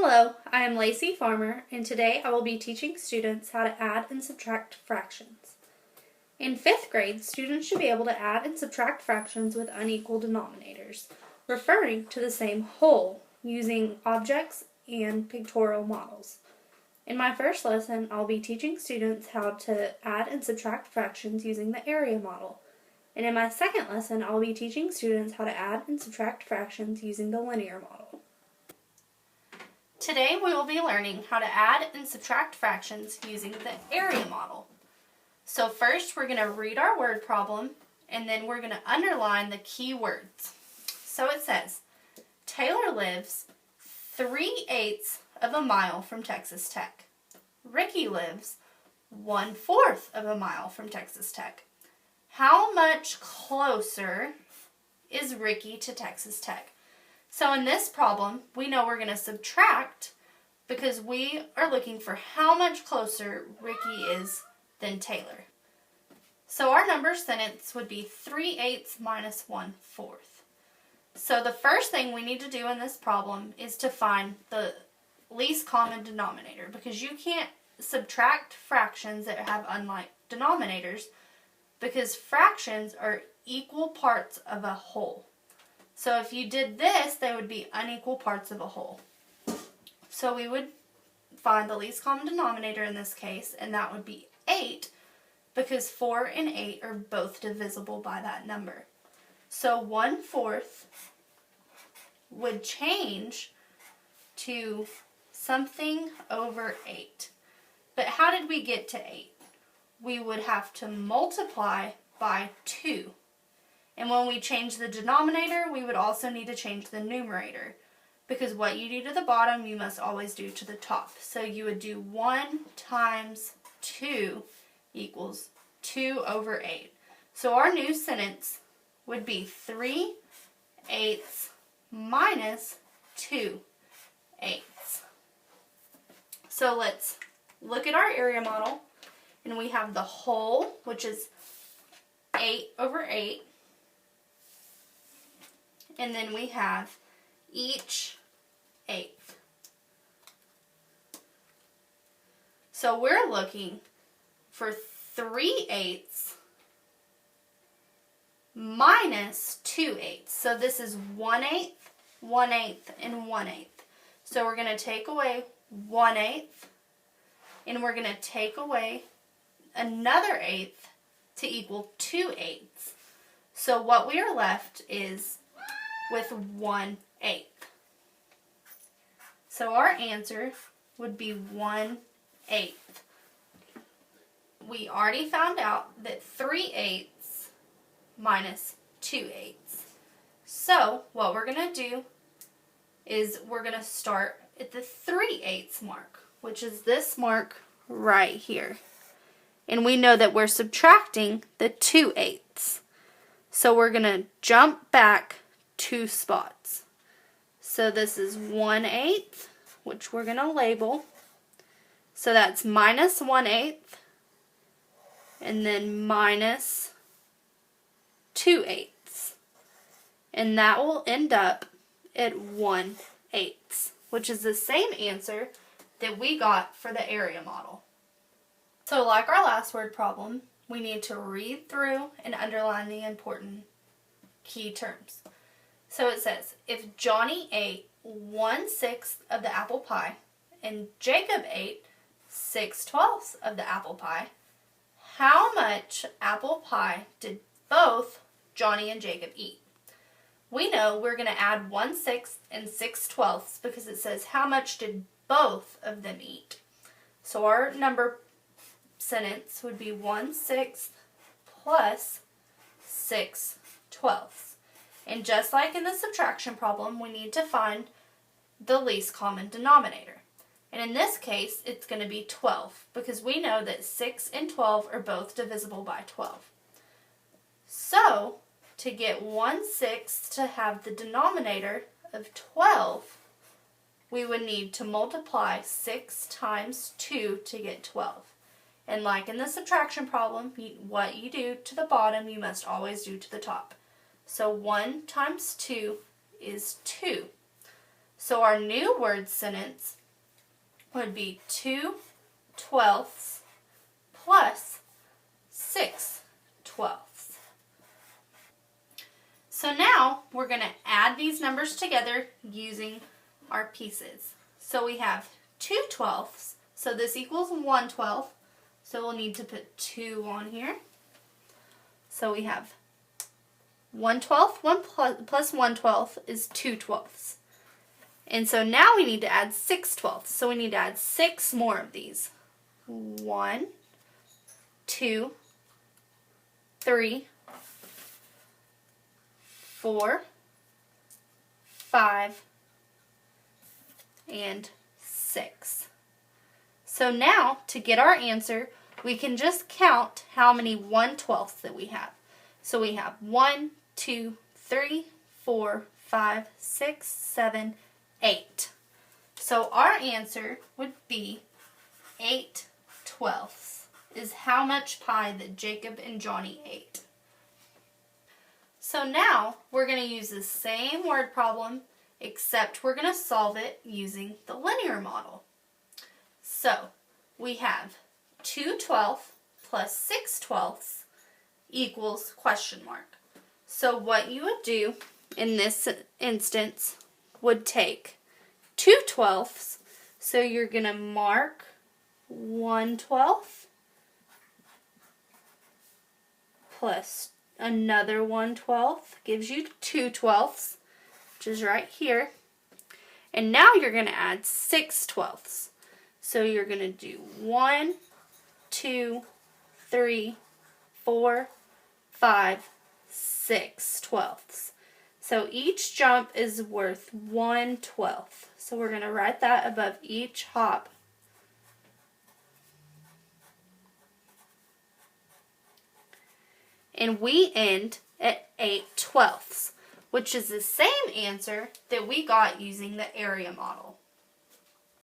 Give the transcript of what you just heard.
Hello, I am Lacey Farmer, and today I will be teaching students how to add and subtract fractions. In 5th grade, students should be able to add and subtract fractions with unequal denominators, referring to the same whole, using objects and pictorial models. In my first lesson, I'll be teaching students how to add and subtract fractions using the area model. And in my second lesson, I'll be teaching students how to add and subtract fractions using the linear model. Today we will be learning how to add and subtract fractions using the area model. So first we're going to read our word problem, and then we're going to underline the key words. So it says, Taylor lives 3/8 of a mile from Texas Tech. Ricky lives 1/4 of a mile from Texas Tech. How much closer is Ricky to Texas Tech? So in this problem, we know we're going to subtract because we are looking for how much closer Ricky is than Taylor. So our number sentence would be 3/8 minus 1/4. So the first thing we need to do in this problem is to find the least common denominator, because you can't subtract fractions that have unlike denominators, because fractions are equal parts of a whole. So if you did this, they would be unequal parts of a whole. So we would find the least common denominator in this case, and that would be 8, because 4 and 8 are both divisible by that number. So 1/4 would change to something over 8. But how did we get to 8? We would have to multiply by 2. And when we change the denominator, we would also need to change the numerator, because what you do to the bottom, you must always do to the top. So you would do 1 times 2 equals 2 over 8. So our new sentence would be 3/8 minus 2/8. So let's look at our area model, and we have the whole, which is 8 over 8. And then we have each 8th. So we're looking for 3/8 minus 2/8. So this is 1/8, 1/8, and 1/8. So we're going to take away 1/8, and we're going to take away another 1/8 to equal 2/8. So what we are left is with 1/8. So our answer would be 1/8. We already found out that 3/8 minus 2/8. So what we're going to do is we're going to start at the 3/8 mark, which is this mark right here. And we know that we're subtracting the 2/8. So we're going to jump back 2 spots. So this is 1/8, which we're going to label. So that's minus 1/8, and then minus 2/8. And that will end up at 1/8, which is the same answer that we got for the area model. So like our last word problem, we need to read through and underline the important key terms. So it says, if Johnny ate 1/6 of the apple pie and Jacob ate 6/12 of the apple pie, how much apple pie did both Johnny and Jacob eat? We know we're going to add 1/6 and 6/12 because it says how much did both of them eat. So our number sentence would be 1/6 plus 6/12. And just like in the subtraction problem, we need to find the least common denominator. And in this case, it's going to be 12, because we know that 6 and 12 are both divisible by 12. So, to get 1/6 to have the denominator of 12, we would need to multiply 6 times 2 to get 12. And like in the subtraction problem, what you do to the bottom, you must always do to the top. So 1 times 2 is 2. So our new word sentence would be 2/12 plus 6/12. So now we're going to add these numbers together using our pieces. So we have 2/12, so this equals 1/12, so we'll need to put 2 on here. So we have 1/12, 1 plus 1/12 is 2/12. And so now we need to add 6/12. So we need to add 6 more of these. 1, 2, 3, 4, 5, and 6. So now, to get our answer, we can just count how many 1/12 that we have. So we have 1, 2, 3, 4, 5, 6, 7, 8. So our answer would be 8/12 is how much pie that Jacob and Johnny ate. So now we're going to use the same word problem, except we're going to solve it using the linear model. So we have 2/12 plus 6/12 equals question mark. So what you would do in this instance would take 2/12, so you're going to mark 1/12 plus another 1/12 gives you 2/12, which is right here. And now you're going to add 6/12. So you're going to do 1, 2, 3, 4, 5, 6/12. So each jump is worth 1/12. So we're going to write that above each hop. And we end at 8/12, which is the same answer that we got using the area model.